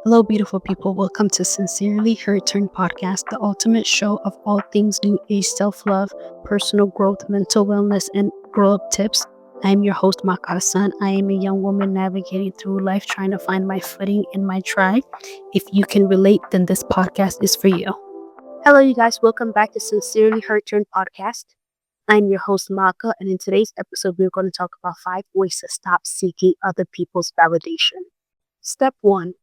Hello, beautiful people. Welcome to Sincerely Her Turn podcast, the ultimate show of all things new age self love, personal growth, mental wellness, and grow up tips. I am your host, Maka San. I am a young woman navigating through life trying to find my footing in my tribe. If you can relate, then this podcast is for you. Hello, you guys. Welcome back to Sincerely Her Turn podcast. I'm your host, Maka, and in today's episode, we're going to talk about 5 ways to stop seeking other people's validation. Step 1.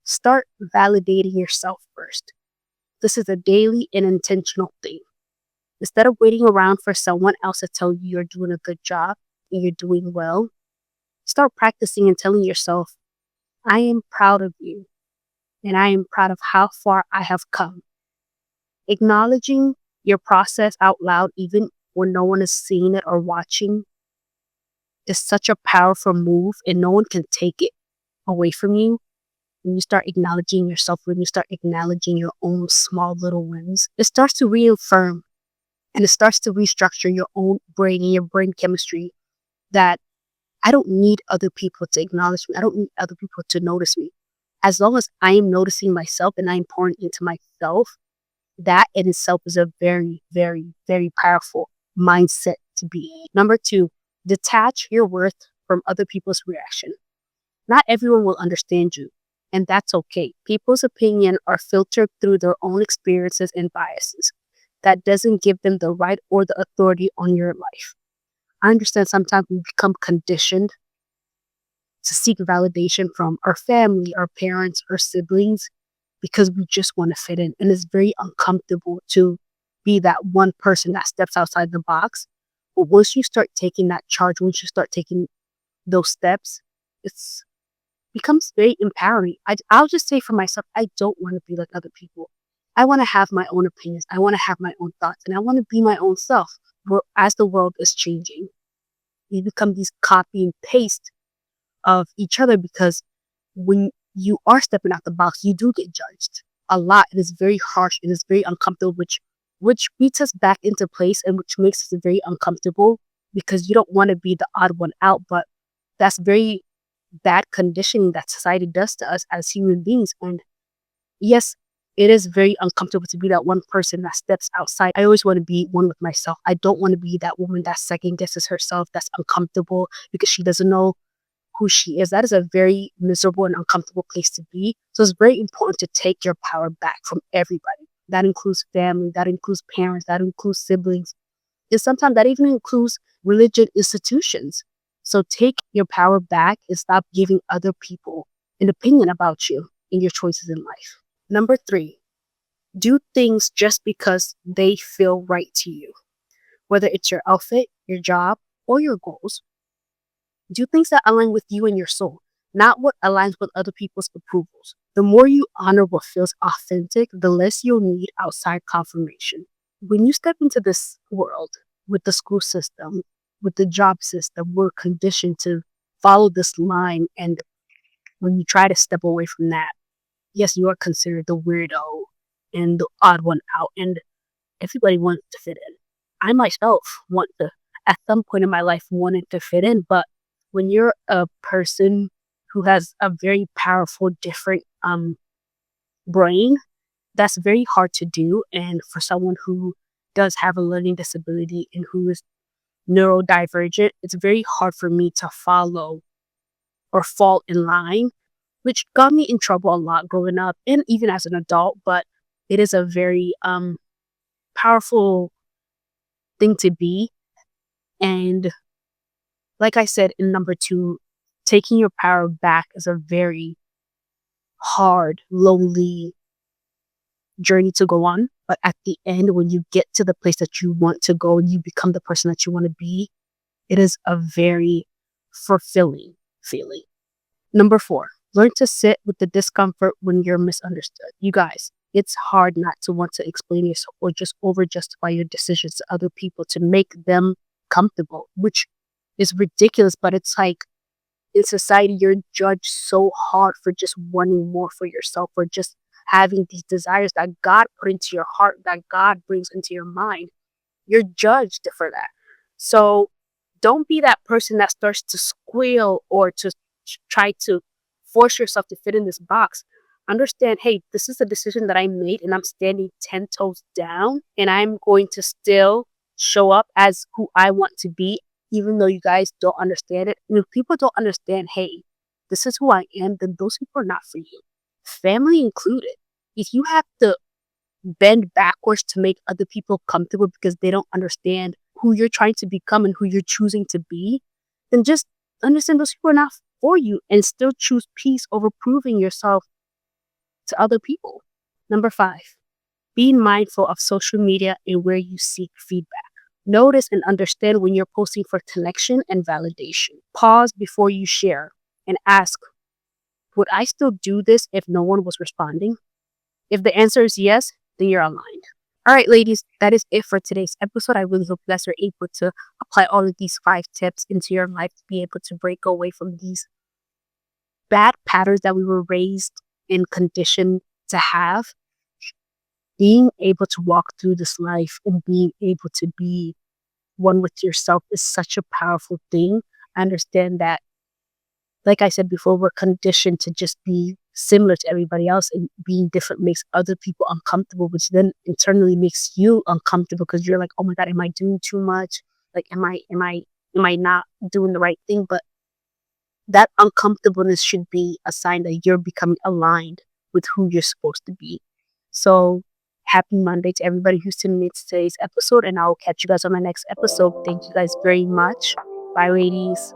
Start validating yourself first. This is a daily and intentional thing. Instead of waiting around for someone else to tell you you're doing a good job and you're doing well, start practicing and telling yourself, I am proud of you and I am proud of how far I have come. Acknowledging your process out loud, even when no one is seeing it or watching, is such a powerful move and no one can take it away from you. When you start acknowledging yourself, when you start acknowledging your own small little wins, it starts to reaffirm and it starts to restructure your own brain and your brain chemistry that I don't need other people to acknowledge me. I don't need other people to notice me. As long as I am noticing myself and I'm pouring into myself, that in itself is a very, very, very powerful mindset to be. Number 2, detach your worth from other people's reaction. Not everyone will understand you. And that's okay. People's opinion are filtered through their own experiences and biases. That doesn't give them the right or the authority on your life. I understand sometimes we become conditioned to seek validation from our family, our parents, our siblings, because we just want to fit in. And it's very uncomfortable to be that one person that steps outside the box. But once you start taking that charge, once you start taking those steps, it's becomes very empowering. I'll just say for myself, I don't want to be like other people. I want to have my own opinions. I want to have my own thoughts and I want to be my own self. As the world is changing, we become these copy and paste of each other because when you are stepping out the box, you do get judged a lot. It is very harsh and it's very uncomfortable, which beats us back into place and which makes us very uncomfortable because you don't want to be the odd one out. But that's very bad conditioning that society does to us as human beings. And yes, it is very uncomfortable to be that one person that steps outside. I always want to be one with myself. I don't want to be that woman that second guesses herself, that's uncomfortable because she doesn't know who she is. That is a very miserable and uncomfortable place to be. So it's very important to take your power back from everybody. That includes family, that includes parents, that includes siblings. And sometimes that even includes religious institutions. So take your power back and stop giving other people an opinion about you and your choices in life. Number 3, do things just because they feel right to you. Whether it's your outfit, your job, or your goals, do things that align with you and your soul, not what aligns with other people's approvals. The more you honor what feels authentic, the less you'll need outside confirmation. When you step into this world with the school system, with the job system, we're conditioned to follow this line. And when you try to step away from that, yes, you are considered the weirdo and the odd one out. And everybody wants to fit in. I myself want to, at some point in my life, wanted to fit in. But when you're a person who has a very powerful, different brain, that's very hard to do. And for someone who does have a learning disability and who is neurodivergent, it's very hard for me to follow or fall in line, which got me in trouble a lot growing up and even as an adult. But it is a very powerful thing to be. And like I said in number 2, taking your power back is a very hard, lonely journey to go on. But at the end, when you get to the place that you want to go and you become the person that you want to be, it is a very fulfilling feeling. Number 4, learn to sit with the discomfort when you're misunderstood. You guys, it's hard not to want to explain yourself or just over justify your decisions to other people to make them comfortable, which is ridiculous. But it's like in society, you're judged so hard for just wanting more for yourself, or just having these desires that God put into your heart, that God brings into your mind. You're judged for that. So don't be that person that starts to squeal or to try to force yourself to fit in this box. understand, hey, this is a decision that I made and I'm standing 10 toes down and I'm going to still show up as who I want to be, even though you guys don't understand it. And if people don't understand, hey, this is who I am, then those people are not for you. Family included. If you have to bend backwards to make other people comfortable because they don't understand who you're trying to become and who you're choosing to be, then just understand those people are not for you and still choose peace over proving yourself to other people. Number 5, be mindful of social media and where you seek feedback. Notice and understand when you're posting for connection and validation. Pause before you share and ask, would I still do this if no one was responding? If the answer is yes, then you're aligned. All right, ladies, that is it for today's episode. I really hope you guys are able to apply all of these 5 tips into your life to be able to break away from these bad patterns that we were raised and conditioned to have. Being able to walk through this life and being able to be one with yourself is such a powerful thing. I understand that, like I said before, we're conditioned to just be similar to everybody else, and being different makes other people uncomfortable, which then internally makes you uncomfortable because you're like, oh my God, am I doing too much? Like, am I not doing the right thing? But that uncomfortableness should be a sign that you're becoming aligned with who you're supposed to be. So happy Monday to everybody who's tuning in to today's episode, and I'll catch you guys on my next episode. Thank you guys very much. Bye, ladies.